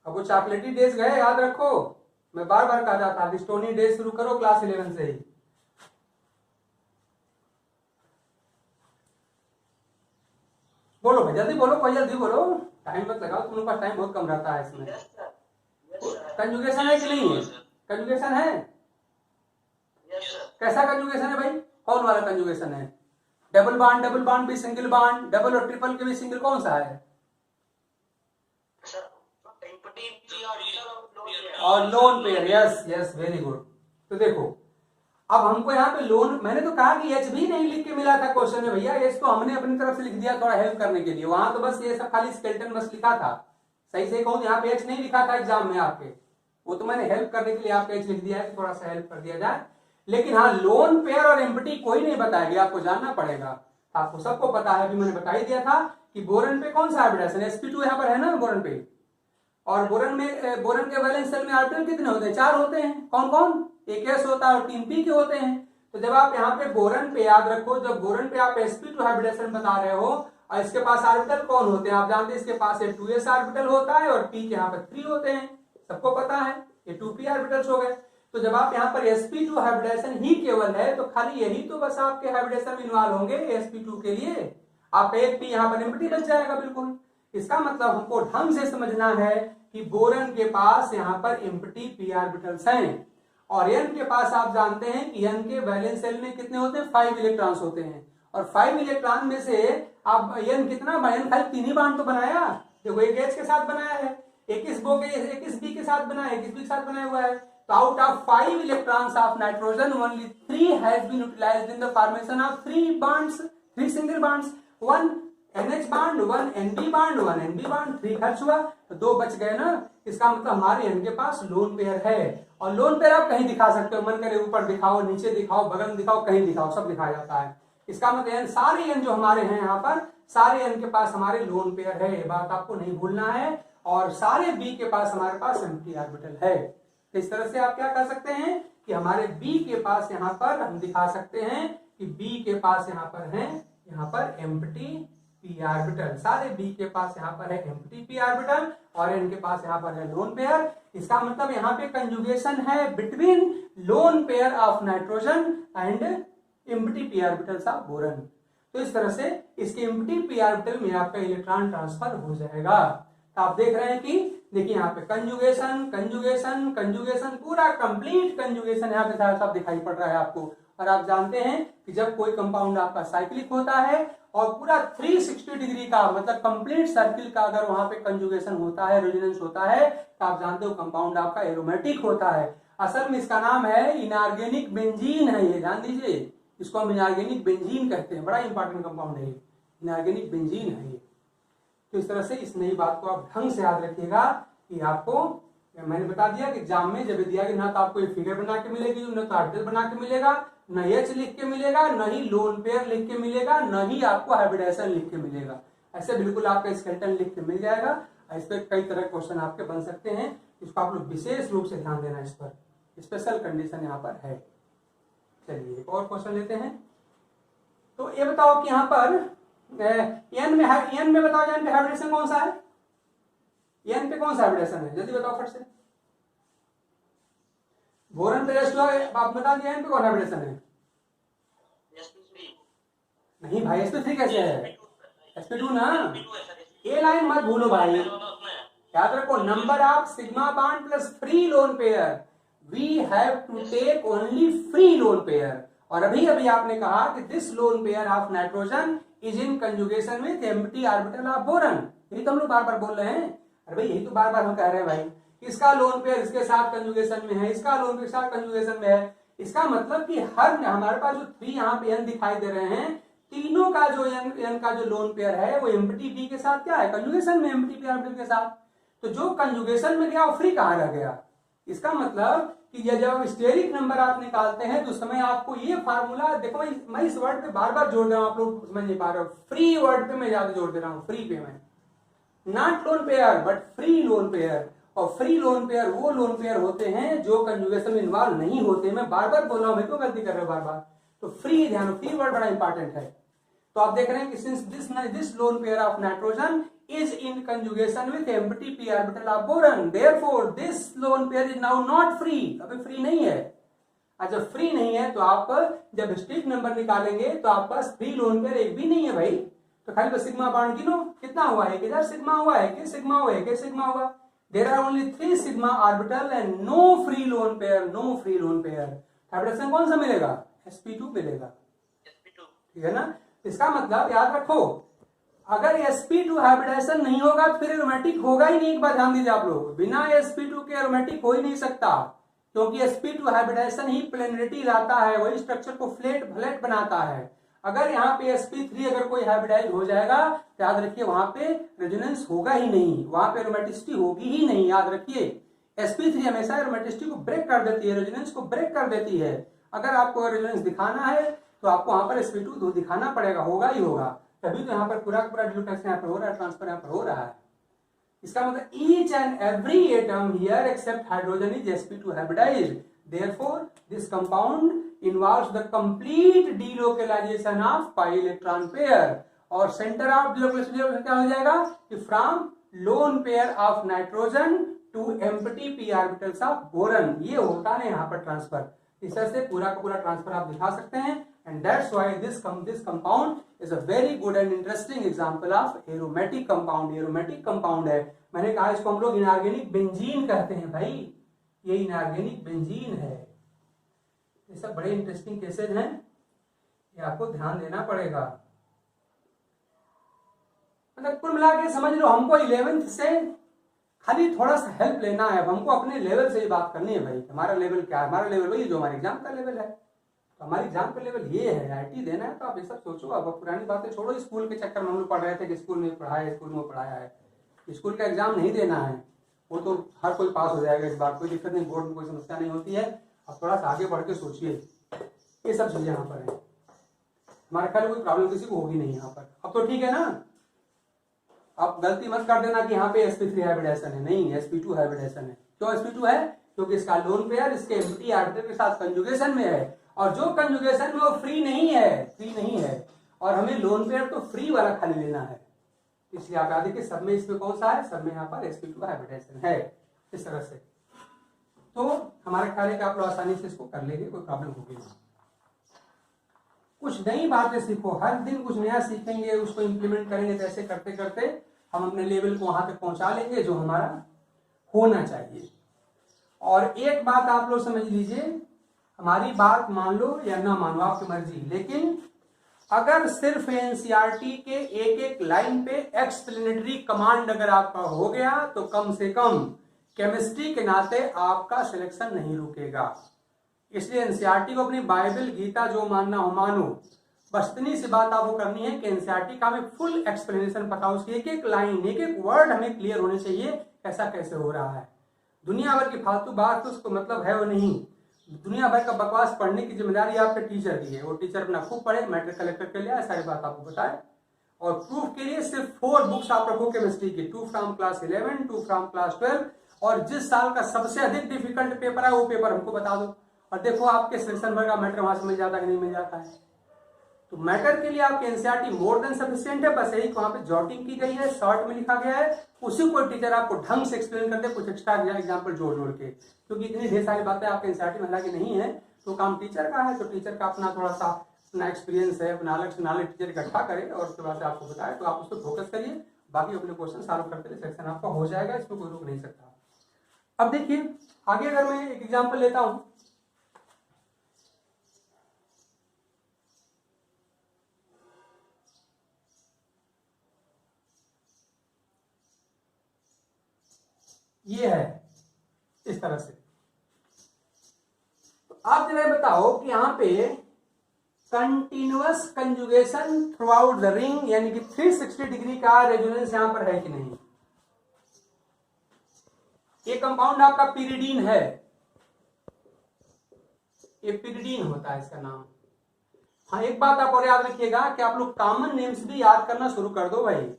[SPEAKER 1] अब वो चॉकलेटी डेज गए, याद रखो, मैं बार बार कहा जाता है स्टोनी डेज शुरू करो क्लास 11 से ही। बोलो भाई जल्दी बोलो, कोई जल्दी बोलो, टाइम मत लगाओ, तुम लोग का टाइम बहुत कम रहता है इसमें। कंजुगेशन है कि नहीं है? कंजुगेशन है? कैसा कंजुगेशन है भाई? कौन वाला कंजुगेशन है? डबल बॉन्ड भी सिंगल बॉन्ड, डबल और ट्रिपल के भी सिंगल, कौन सा है? और lone pair, yes yes very good. तो देखो अब हमको यहाँ पे लोन, मैंने तो कहा कि एच भी नहीं लिख के मिला था क्वेश्चन में भैया, एच तो हमने अपनी तरफ से लिख दिया थोड़ा हेल्प करने के लिए, वहां तो बस ये सब खाली स्केलेटन बस लिखा था। सही से कहूँ यहाँ पे एच नहीं लिखा था एग्जाम में आपके, वो तो मैंने हेल्प करने के लिए आपको एच लिख दिया है, थोड़ा सा हेल्प कर दिया जाए। लेकिन हाँ लोन पेयर और एम्प्टी कोई नहीं बताएगा, आपको जानना पड़ेगा। आपको सबको पता है, मैंने बता ही दिया था कि बोरन पे कौन सा हाइब्रिडेशन sp2 यहाँ पर है ना बोरन पे, और बोरन के वैलेंस शेल में ऑर्बिटल कितने होते हैं? 4 होते हैं। कौन कौन? एक s होता है और 3 p के होते हैं। तो जब आप यहाँ पे बोरन पे याद रखो, जब बोरन पे आप sp2 हाइब्रिडेशन बता रहे हो और इसके पास ऑर्बिटल कौन होते हैं आप जानते हैं, इसके पास 2s ऑर्बिटल होता है और p के यहाँ पर 3 होते हैं, सबको पता है, ये 2p ऑर्बिटल्स हो गए। तो जब आप यहाँ पर sp2 हाइब्रिडेशन ही केवल है तो खाली यही तो बस आपके हाइब्रिडेशन में इन्वॉल्व होंगे sp2 के लिए, आपका एक p यहाँ पर एम्प्टी बच जाएगा बिल्कुल। इसका मतलब हमको ढंग से समझना है कि बोरन के पास यहाँ पर एम्प्टी p ऑर्बिटल्स हैं, और n के पास आप जानते हैं कि n के वैलेंस शेल में कितने होते हैं? 5 इलेक्ट्रॉन्स होते हैं, और 5 इलेक्ट्रॉन में से आप n कितना n खाली 3 ही बांड तो बनाया, देखो एक h के साथ बनाया है, एक इस b के साथ बनाया, एक इस b के साथ बनाया हुआ है। तो out of 5 electrons of nitrogen only 3 has been utilized in the formation of 3 bonds, 3 single bonds, 1 NH bond, 1 NB bond, 1 NB bond, 3 खर्च हुआ तो 2 बच गए ना। इसका मतलब हमारे n के पास लोन पेयर है, और लोन पेयर आप कहीं दिखा सकते हो, मन करे ऊपर दिखाओ, नीचे दिखाओ, बगल में दिखाओ, कहीं दिखाओ, सब दिखाया जाता है। इसका मतलब सारे n जो हमारे हैं यहाँ पर, सारे n के पास हमारे लोन पेयर है, ये बात आपको नहीं भूलना है। और सारे b के पास हमारे पास एम्प्टी ऑर्बिटल है। तो इस तरह से आप क्या कर सकते हैं कि हमारे b के पास यहाँ पर हम दिखा सकते हैं कि b के पास यहाँ पर है, यहाँ पर एम्प्टी p ऑर्बिटल, सारे b के पास यहाँ पर है एम्प्टी p ऑर्बिटल, और n के पास यहाँ पर है लोन पेयर। इसका मतलब यहाँ पे कंजुगेशन है between loan pair of nitrogen and empty p orbitals of boron. तो इस तरह से इसके एम्प्टी p ऑर्बिटल में आपका इलेक्ट्रॉन ट्रांसफर हो जाएगा। तो आप देख रहे हैं कि देखिए यहाँ पे कंजुगेशन कंजुगेशन कंजुगेशन, पूरा कंप्लीट कंजुगेशन यहाँ पे सब दिखाई पड़ रहा है आपको। और आप जानते हैं कि जब कोई कंपाउंड आपका साइक्लिक होता है और पूरा 360 डिग्री का मतलब कंप्लीट सर्किल का अगर वहां पे कंजुगेशन होता है, रेजोनेंस होता है, तो आप जानते हो कंपाउंड आपका एरोमेटिक होता है। असल में इसका नाम है इनऑर्गेनिक बेंजीन है, ये ध्यान दीजिए, इसको हम इनऑर्गेनिक बेंजीन कहते हैं, बड़ा इंपॉर्टेंट कंपाउंड है, इनऑर्गेनिक बेंजीन है ये। तो इस तरह से इस नई बात को आप ढंग से याद रखिएगा कि आपको मैंने बता दिया कि एग्जाम में जब दिया कि ना तो आपको ये फिगर बना के मिलेगी, न तो ऑर्बिटल बना के मिलेगा, न एच लिख के मिलेगा, न ही लोन पेयर लिख के मिलेगा, न ही आपको हाइब्रिडेशन लिख के मिलेगा। ऐसे बिल्कुल आपका स्केलेटन लिख के मिल जाएगा। इस पर कई तरह क्वेश्चन आपके बन सकते हैं, इसको आप लोग विशेष रूप से ध्यान देना, इस पर स्पेशल कंडीशन यहाँ पर है। चलिए एक और क्वेश्चन लेते हैं। तो ये बताओ कि यहाँ पर एन में बताओ एन पे हाइब्रिडेशन कौन सा है? एन पे कौन सा हाइब्रिडेशन है? जल्दी बताओ फट से। बोरन पे आप बता दिया, एन पे कौन हाइब्रिडेशन है? नहीं भाई sp3 कैसे है? sp2 ना, ए लाइन मत भूलो भाई, याद रखो number of sigma bond plus free lone pair, we have to take only free lone pair. और अभी अभी आपने कहा कि this lone pair of nitrogen is in conjugation with empty orbital of boron, यही तो हम लोग बार बार बोल रहे हैं। अरे भाई यही तो बार बार हम कह रहे हैं भाई, इसका लोन पेयर इसके साथ कंजुगेशन में है, इसका लोन पेयर इसके साथ कंजुगेशन में है। इसका मतलब कि हर हमारे पास जो 3 यहाँ पे n दिखाई दे रहे हैं, तीनों का जो n का जो लोन पेयर है वो एम्प्टी p के साथ क्या है? कंजुगेशन में, एम्प्टी p ऑर्बिटल के साथ। तो जो कंजुगेशन में गया वो फ्री कहाँ रह गया? इसका मतलब कि जब स्टेरिक नंबर आप निकालते हैं तो उस समय आपको ये फार्मूला देखो, मैं इस वर्ड पे बार बार जोड़ रहा हूँ, आप लोग समझ नहीं पा रहे हो, फ्री वर्ड पे मैं ज्यादा जोड़ दे रहा हूँ, फ्री पे मैं, not lone pair but free lone pair. और फ्री लोन पेयर वो लोन पेयर होते हैं जो कंजुगेशन में इन्वॉल्व नहीं होते। मैं बार बार बोल रहा हूँ, मैं क्यों गलती कर रहा हूँ बार बार? तो फ्री ध्यान, फ्री वर्ड बड़ा इंपॉर्टेंट है। तो आप देख रहे हैं कि since this lone pair of nitrogen is in conjugation with empty p orbital of boron, therefore this lone pair is now not free। अभी फ्री नहीं है, और जब फ्री नहीं है तो आप जब स्ट्रिक्ट नंबर निकालेंगे तो आपके पास फ्री लोन पेयर एक भी नहीं है भाई। तो खाली बस सिग्मा बॉन्ड गिनो, कितना हुआ है? इधर सिग्मा हुआ है, कि सिग्मा हुआ है, कि सिग्मा हुआ। There are only 3 sigma orbital and no free lone pair, no free lone pair. Hybridization कौन सा मिलेगा? sp2 मिलेगा, ठीक है ना। इसका मतलब याद रखो अगर sp2 हाइब्रिडाइजेशन नहीं होगा तो फिर एरोमेटिक होगा ही नहीं। एक बार ध्यान दीजिए आप लोग, बिना sp2 के एरोमेटिक हो ही नहीं सकता, क्योंकि sp2 हाइब्रिडाइजेशन ही प्लेनरिटी लाता है, वही स्ट्रक्चर को फ्लैट बनाता है। अगर यहाँ पे sp3 अगर कोई हाइब्रिडाइज हो जाएगा तो याद रखिए वहां पे रेजोनेंस होगा ही नहीं, वहां पे एरोमेटिसिटी होगी ही नहीं। याद रखिए sp3 हमेशा एरोमेटिसिटी को ब्रेक कर देती है, रेजोनेंस को ब्रेक कर देती है। अगर आपको रेजोनेंस दिखाना है तो आपको वहां पर sp2 दिखाना पड़ेगा, होगा ही होगा, तभी तो यहाँ पर पूरा डिलूटेशन यहाँ पर हो रहा है, ट्रांसफर यहाँ पर हो रहा है। इसका मतलब each and every atom here except hydrogen is sp2 hybridized, therefore this compound involves the complete delocalization of pi electron pair. और सेंटर ऑफ डीलोकलाइजेशन क्या हो जाएगा कि from lone pair of nitrogen to empty p orbitals of boron, ये होता है यहाँ पर ट्रांसफर। इस तरह से पूरा का पूरा ट्रांसफर आप दिखा सकते हैं। And that's why this compound is a very good and interesting example of aromatic compound. Aromatic compound है, मैंने कहा इसको हम लोग इनऑर्गेनिक बेंजीन कहते हैं भाई, ये इनऑर्गेनिक बेंजीन है। ये सब बड़े इंटरेस्टिंग केसेज हैं, ये आपको ध्यान देना पड़ेगा। मतलब कुल मिला के समझ लो, हमको 11th से खाली थोड़ा सा हेल्प लेना है, हमको अपने लेवल से ही बात करनी है भाई। हमारा लेवल क्या है? हमारा लेवल वही जो हमारे एग्जाम का लेवल है। तो हमारी एग्जाम का लेवल ये है, आईटी देना है, तो आप ये सब सोचो। अब पुरानी बातें छोड़ो, स्कूल के चक्कर में हम लोग पढ़ रहे थे कि स्कूल में पढ़ाया, स्कूल में पढ़ाया है। स्कूल का एग्जाम नहीं देना है, वो तो हर कोई पास हो जाएगा, इस बार कोई दिक्कत नहीं, बोर्ड में कोई समस्या नहीं होती है। अब थोड़ा सा आगे बढ़ के सोचिए, ये सब चीजें यहाँ पर है। हमारे ख्याल कोई प्रॉब्लम किसी को होगी नहीं यहाँ पर। अब तो ठीक है ना, आप गलती मत कर देना कि यहाँ पे sp3 हाइब्रिडाइजेशन है, नहीं sp2 हाइब्रिडाइजेशन है। क्यों sp2 है? क्योंकि इसका लोन पेयर इसके एम्प्टी ऑर्बिटल के साथ कंजुगेशन में है, और जो कंजुगेशन में वो फ्री नहीं है, और हमें लोन पेयर तो फ्री वाला खाली लेना है। इसलिए आप याद रखिए, सब में इसमें कौन सा है? सब में यहाँ पर sp2 हाइब्रिडाइजेशन है। इस तरह से तो हमारा ख्याल है कि आप लोग आसानी से इसको कर लेंगे, कोई प्रॉब्लम होगी नहीं। कुछ नई बातें सीखो, हर दिन कुछ नया सीखेंगे, उसको इम्प्लीमेंट करेंगे, तो ऐसे करते करते हम अपने लेवल को वहां तक पहुंचा लेंगे जो हमारा होना चाहिए। और एक बात आप लोग समझ लीजिए, हमारी बात मान लो या ना मानो, आपकी मर्जी, लेकिन अगर सिर्फ एनसीईआरटी के एक एक लाइन पे एक्सप्लेनेटरी कमांड अगर आपका हो गया तो कम से कम केमिस्ट्री के नाते आपका सिलेक्शन नहीं रुकेगा। इसलिए एनसीईआरटी को अपनी बाइबल गीता जो मानना हो मानो, बस इतनी सी बात आपको करनी है कि एनसीईआरटी का हमें फुल एक्सप्लेनेशन पता हो, उसकी एक एक लाइन, एक एक वर्ड हमें क्लियर होने चाहिए, ऐसा कैसे हो रहा है। दुनिया भर की फालतू बात तो उसको मतलब है वो नहीं, दुनिया भर का बकवास पढ़ने की जिम्मेदारी आपके टीचर की है। वो टीचर अपना खूब पढ़े, मैट्रिक कलेक्टर के लिए सारी बात आपको बताए, और प्रूफ के लिए सिर्फ 4 बुक्स आप रखो केमिस्ट्री की, 2 फ्रॉम क्लास 11, 2 फ्रॉम क्लास 12, और जिस साल का सबसे अधिक डिफिकल्ट पेपर है वो पेपर हमको बता दो, और देखो आपके सेक्शन भर का मैटर वहां से मिल जाता है कि नहीं मिल जाता है। तो मैटर के लिए आपके एनसीईआरटी मोर देन सफिशिएंट है, बस यही वहां पे जॉटिंग की गई है, शॉर्ट में लिखा गया है, उसी को टीचर आपको ढंग से एक्सप्लेन कर दे, कुछ एक्स्ट्रा एग्जाम्पल जोड़ के, क्योंकि इतनी ढेर सारी बातें आपके एनसीईआरटी में हालांकि नहीं है, तो काम टीचर का है। तो टीचर का अपना थोड़ा सा अपना एक्सपीरियंस है, अपना अलग से नॉलेज टीचर इकट्ठा करे और उसके बाद आपको बताए, तो आप उस पर फोकस करिए, बाकी अपने क्वेश्चन सॉल्व करते रहिए, सेक्शन आपका हो जाएगा, इसमें कोई रोक नहीं सकता। अब देखिए आगे, अगर मैं एक एग्जाम्पल लेता हूं, ये है इस तरह से, तो आप जरा बताओ कि यहां पे continuous conjugation through out the ring, यानी कि 360 डिग्री का रेजोनेंस यहां पर है कि नहीं। ये कंपाउंड आपका पिरिडीन है, ये पिरिडीन होता है इसका नाम। हाँ, एक बात आप और याद रखिएगा कि आप लोग कॉमन नेम्स भी याद करना शुरू कर दो भाई,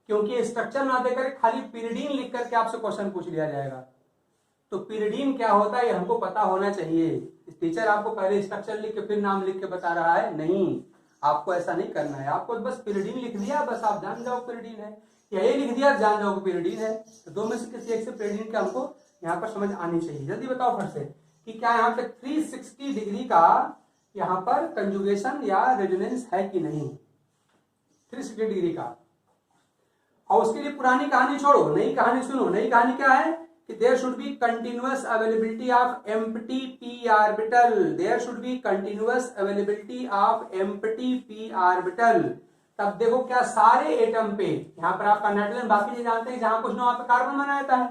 [SPEAKER 1] क्योंकि स्ट्रक्चर ना देकर खाली पिरिडीन लिख करके आपसे क्वेश्चन पूछ लिया जाएगा। तो पिरिडीन क्या होता है ये हमको पता होना चाहिए। टीचर आपको पहले स्ट्रक्चर लिख के फिर नाम लिख के बता रहा है, नहीं, आपको ऐसा नहीं करना है। आपको बस पिरिडीन लिख दिया, बस आप जान जाओ पिरिडीन है, या ये लिख दिया जान जाओ पिरिडीन है। तो दो में से किसी एक से पिरिडीन का हमको यहाँ पर समझ आनी चाहिए। जल्दी बताओ फिर से कि क्या यहाँ पे 360 डिग्री का यहाँ पर कंजुगेशन या रेजोनेंस है कि नहीं, 360 डिग्री का। और उसके लिए पुरानी कहानी छोड़ो, नई कहानी सुनो। नई कहानी क्या है कि there should be continuous availability of empty p orbital, there should be continuous availability of empty p orbital. तब देखो क्या सारे एटम पे, यहाँ पर आपका नाइट्रोजन बाकी नहीं जानते हैं, जहां कुछ ना वहां पे कार्बन बना रहता है,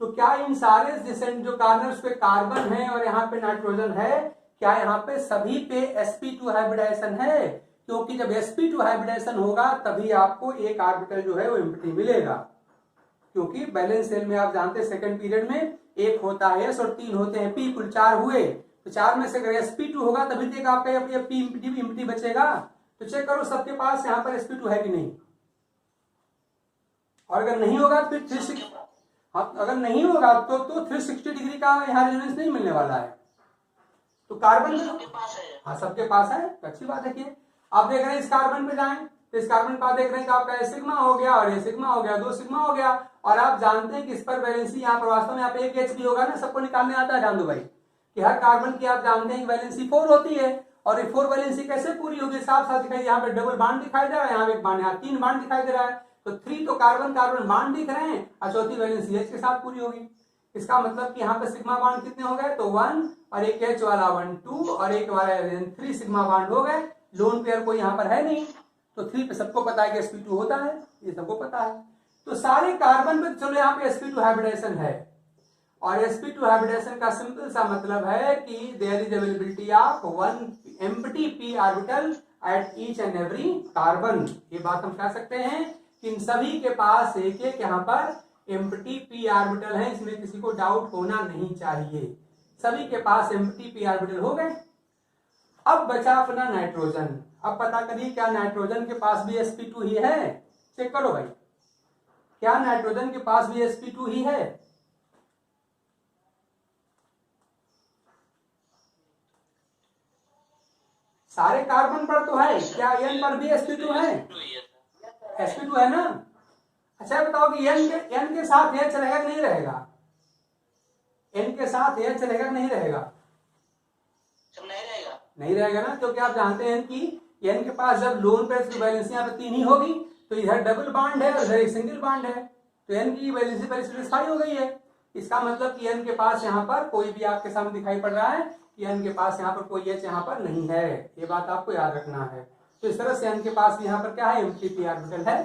[SPEAKER 1] तो क्या इन सारे जो कार्बन पे कार्बन है और यहाँ पे नाइट्रोजन है, क्या यहाँ पे सभी पे sp2 हाइब्रिडाइजेशन है? क्योंकि जब sp2 हाइब्रिडाइजेशन होगा तभी आपको एक ऑर्बिटल जो है वो एम्प्टी मिलेगा, क्योंकि बैलेंस सेल में आप जानते हैं सेकंड पीरियड में एक होता है s और 3 होते हैं p, कुल 4 हुए, तो 4 में से अगर sp2 होगा तभी तक आपका p एम्प्टी बचेगा। तो चेक करो सबके पास यहाँ पर sp2 है कि नहीं, और अगर नहीं होगा तो फिर अगर नहीं होगा तो 360 डिग्री का यहाँ रेजोनेंस नहीं मिलने वाला है। तो कार्बन
[SPEAKER 2] सबके पास है,
[SPEAKER 1] हाँ सबके पास है, तो अच्छी बात है कि आप देख रहे हैं इस कार्बन पे जाएं तो इस कार्बन पर देख रहे हैं कि आपका ए सिग्मा हो गया और ए सिग्मा हो गया, 2 सिग्मा हो गया, और आप जानते हैं कि इस पर वैलेंसी यहाँ पर वास्तव में यहाँ पे एक एच भी होगा ना, सबको निकालने आता है जान दो भाई कि हर कार्बन की आप जानते हैं कि वैलेंसी 4 होती है, और ये 4 वैलेंसी कैसे पूरी होगी, साफ साफ दिखाई, यहाँ पे डबल बांड दिखाई दे रहा है, यहाँ पे एक बांड, यहाँ 3 बांड दिखाई दे रहा है, तो 3 तो कार्बन कार्बन बांड दिख रहे हैं और चौथी वैलेंसी एच के साथ पूरी होगी। इसका मतलब कि यहाँ पे सिग्मा बांड कितने हो गए, तो 1 और एक एच वाला 1 2 और एक वाला 3 सिग्मा बांड हो गए। लोन पेयर कोई यहाँ पर है नहीं, तो 3 पे सबको पता है कि sp2 होता है, ये सबको पता है। तो सारे कार्बन पे चलो यहाँ पे sp2 हाइब्रिडेशन है, और sp2 हाइब्रिडेशन का सिंपल सा मतलब है कि there is availability of 1 empty p orbital at each and every carbon. ये बात हम कह सकते हैं कि इन सभी के पास एक एक यहाँ पर एम्प्टी p ऑर्बिटल है, इसमें किसी को डाउट होना नहीं चाहिए, सभी के पास एम्प्टी p ऑर्बिटल हो गए। अब बचा अपना नाइट्रोजन, अब पता करिए क्या नाइट्रोजन के पास भी sp2 ही है, चेक करो भाई, क्या नाइट्रोजन के पास भी sp2 ही है? सारे कार्बन पर तो है, क्या n पर भी sp2 है? sp2 है ना। अच्छा बताओ कि n के साथ H रहेगा कि नहीं रहेगा? n के साथ H रहेगा कि नहीं रहेगा? नहीं रहेगा ना, क्योंकि आप जानते हैं कि n के पास जब लोन पेयर की वैलेंसी यहाँ पे 3 ही होगी, तो इधर डबल बांड है और इधर एक सिंगल बांड है, तो n की वैलेंसी पहले सेटिस्फाई हो गई है। इसका मतलब कि n के पास यहाँ पर कोई भी आपके सामने दिखाई पड़ रहा है कि n के पास यहाँ पर कोई H यहाँ पर नहीं है, ये बात आपको याद रखना है। तो इस तरह से n के पास यहाँ पर क्या है, एम्प्टी p ऑर्बिटल है,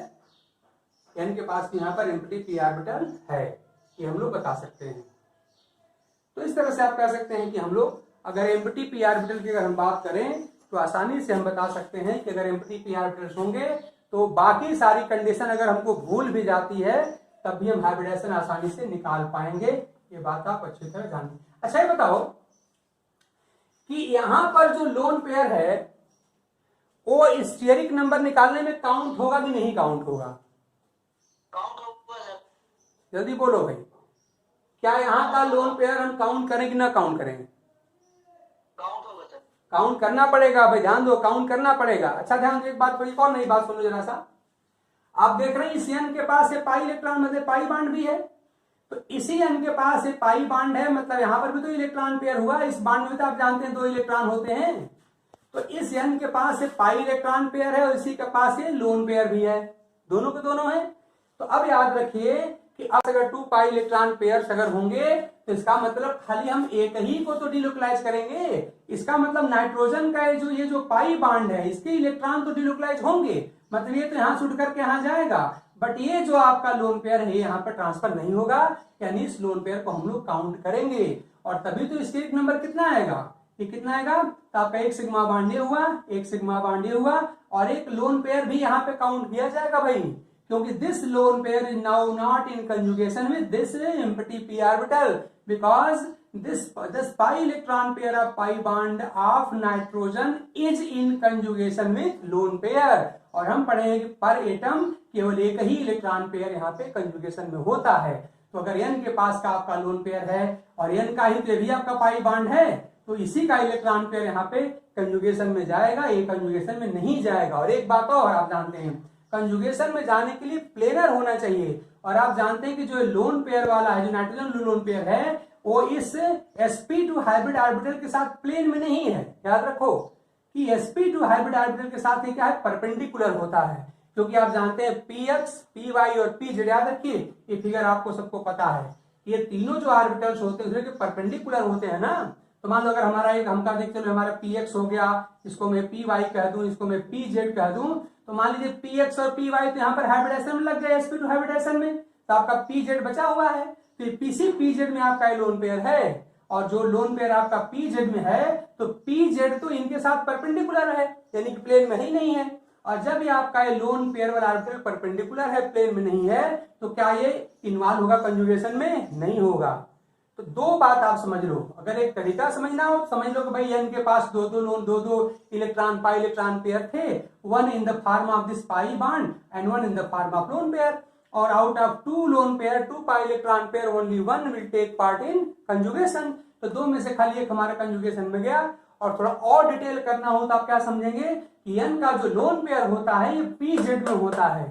[SPEAKER 1] n के पास यहाँ पर एम्प्टी p ऑर्बिटल है, ये हम लोग बता सकते हैं। तो इस तरह से आप कह सकते हैं कि हम लोग अगर एम्प्टी p ऑर्बिटल की अगर हम बात करें तो आसानी से हम बता सकते हैं कि अगर एम्प्टी p ऑर्बिटल्स होंगे तो बाकी सारी कंडीशन अगर हमको भूल भी जाती है तब भी हम हाइब्रिडेशन आसानी से निकाल पाएंगे, ये बात आप अच्छी तरह जानते। अच्छा ये बताओ कि यहाँ पर जो लोन पेयर है वो स्टेरिक नंबर निकालने में काउंट होगा कि नहीं काउंट होगा?
[SPEAKER 2] काउंट होगा सर।
[SPEAKER 1] जल्दी बोलो भाई, क्या यहाँ का लोन पेयर हम काउंट करें कि ना काउंट करें?
[SPEAKER 2] काउंट होगा सर।
[SPEAKER 1] काउंट करना पड़ेगा भाई, ध्यान दो, काउंट करना पड़ेगा। अच्छा ध्यान दो, एक बात थोड़ी और नई बात सुनो जरा सा, आप देख रहे हैं इस n के पास पाई इलेक्ट्रॉन मतलब पाई बांड भी है, तो इसी n के पास पाई बांड है, मतलब यहाँ पर भी तो इलेक्ट्रॉन पेयर हुआ, इस बांड में तो आप जानते हैं 2 इलेक्ट्रॉन होते हैं, तो इस n के पास पाई इलेक्ट्रॉन पेयर है और इसी के पास लोन पेयर भी है, दोनों के दोनों है। तो अब याद रखिए कि अब अगर 2 पाई इलेक्ट्रॉन पेयर्स अगर होंगे तो इसका मतलब खाली हम एक ही को तो डिलोकलाइज करेंगे, इसका मतलब नाइट्रोजन का ये जो पाई बांड है इसके इलेक्ट्रॉन तो डिलोकलाइज होंगे, मतलब ये तो यहाँ से उठ करके यहाँ जाएगा, बट ये जो आपका लोन पेयर है यहाँ पर ट्रांसफर नहीं होगा, यानी इस लोन पेयर को हम लोग काउंट करेंगे, और तभी तो स्टेरिक नंबर कितना आएगा, ये कितना आएगा, तो आपका एक सिग्मा बांड हुआ, एक सिग्मा बांड हुआ, और एक लोन पेयर भी यहाँ पे काउंट किया जाएगा भाई, क्योंकि this lone pair is now not in conjugation with this empty p orbital because this pi electron pair of pi bond of nitrogen is in conjugation with lone pair, और हम पढ़ेंगे कि पर एटम केवल एक ही इलेक्ट्रॉन पेयर यहाँ पे कंजुगेशन में होता है। तो अगर n के पास का आपका लोन पेयर है और n का ही तो भी आपका पाई बांड है, तो इसी का इलेक्ट्रॉन पेयर यहाँ पे कंजुगेशन में जाएगा, ये कंजुगेशन में नहीं जाएगा। और एक बात और आप जानते हैं, कंजुगेशन में जाने के लिए प्लेनर होना चाहिए, और आप जानते हैं कि जो लोन पेयर वाला है, जो नाइट्रोजन लोन पेयर है, वो इस sp2 हाइब्रिड ऑर्बिटल के साथ प्लेन में नहीं है। याद रखो कि sp2 हाइब्रिड ऑर्बिटल के साथ ये क्या है, परपेंडिकुलर होता है, क्योंकि आप जानते हैं px, py और pz, याद रखिए ये फिगर आपको सबको पता है, ये तीनों जो ऑर्बिटल्स होते हैं उसके परपेंडिकुलर होते हैं ना, तो मान लो अगर हमारा एक हम का देख चलो हमारा px हो गया, इसको मैं py कह दूं, इसको मैं pz कह दूं, तो मान लीजिए px और py तो यहाँ पर हाइब्रिडेशन में लग गया, sp2 हाइब्रिडेशन में, तो आपका pz बचा हुआ है। तो pc pz में आपका लोन पेयर है, और जो लोन पेयर आपका pz में है तो pz तो इनके साथ परपेंडिकुलर है, यानी कि प्लेन में ही नहीं है। और जब ये आपका लोन पेयर वाला आर्टिकल परपेंडिकुलर है, प्लेन में नहीं है, तो क्या ये इन्वॉल्व होगा कंजुगेशन में? नहीं होगा। तो दो बात आप समझ लो। अगर एक तरीका समझना हो समझ लो कि भाई n के पास दो इलेक्ट्रॉन पाई इलेक्ट्रॉन पेयर थे, one in the form of this pi bond and one in the form of lone pair, और out of two lone pair, two pi electron pair, only one will take part in conjugation. तो दो में से खाली एक हमारा कंजुगेशन में गया। और थोड़ा और डिटेल करना हो तो आप क्या समझेंगे कि n का जो लोन पेयर होता है ये pz में होता है,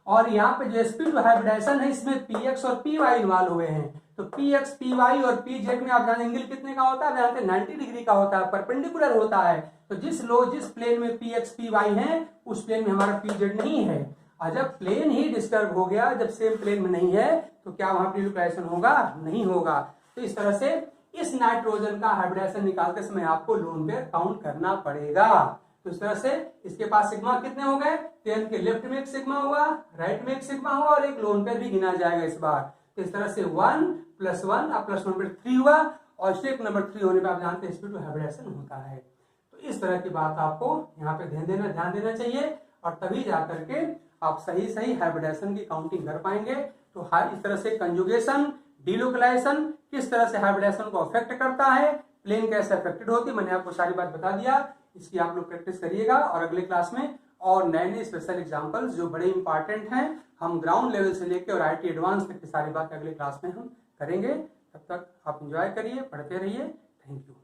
[SPEAKER 1] और यहाँ पे जो sp2 हाइब्रिडेशन है इसमें px और py इन्वॉल्व हुए हैं। तो px py और pz में आप जानेंगे कितने का होता है? जानते हैं 90 डिग्री का होता है, परपेंडिकुलर होता है। तो जिस प्लेन में px py है उस प्लेन में हमारा pz नहीं है। और जब प्लेन ही डिस्टर्ब हो गया, जब सेम प्लेन में नहीं है, तो क्या वहां प्यूरिफिकेशन होगा? नहीं होगा। तो इस तरह से इस नाइट्रोजन का हाइब्रिडेशन निकालते समय आपको लोन पेयर काउंट करना पड़ेगा। तो इस तरह से इसके पास सिग्मा कितने हो गए? 10 के लेफ्ट में एक सिग्मा हुआ, राइट में एक सिग्मा हुआ, और एक लोन पेयर भी गिना जाएगा इस बार। तो इस तरह से 1 + 1 अब +1 पर 3 हुआ, और स्टेप नंबर 3 होने पर आप जानते हैं sp2 हाइब्रिडेशन होता है। तो इस तरह की बात आपको यहाँ पे ध्यान देना चाहिए, और तभी जाकर के आप सही हाइब्रिडेशन की काउंटिंग कर पाएंगे। तो इस तरह से कंजुगेशन, डिलोकलाइजेशन किस तरह से हाइब्रिडेशन को अफेक्ट करता है, प्लेन कैसे अफेक्टेड होती है, मैंने आपको सारी बात बता दिया। इसकी आप लोग प्रैक्टिस करिएगा, और अगले क्लास में और नए स्पेशल एग्जांपल्स जो बड़े इंपॉर्टेंट हैं, हम ग्राउंड लेवल से लेकर और IT एडवांस तक की सारी बात अगले क्लास में हम करेंगे। तब तक आप एंजॉय करिए, पढ़ते रहिए। Thank you.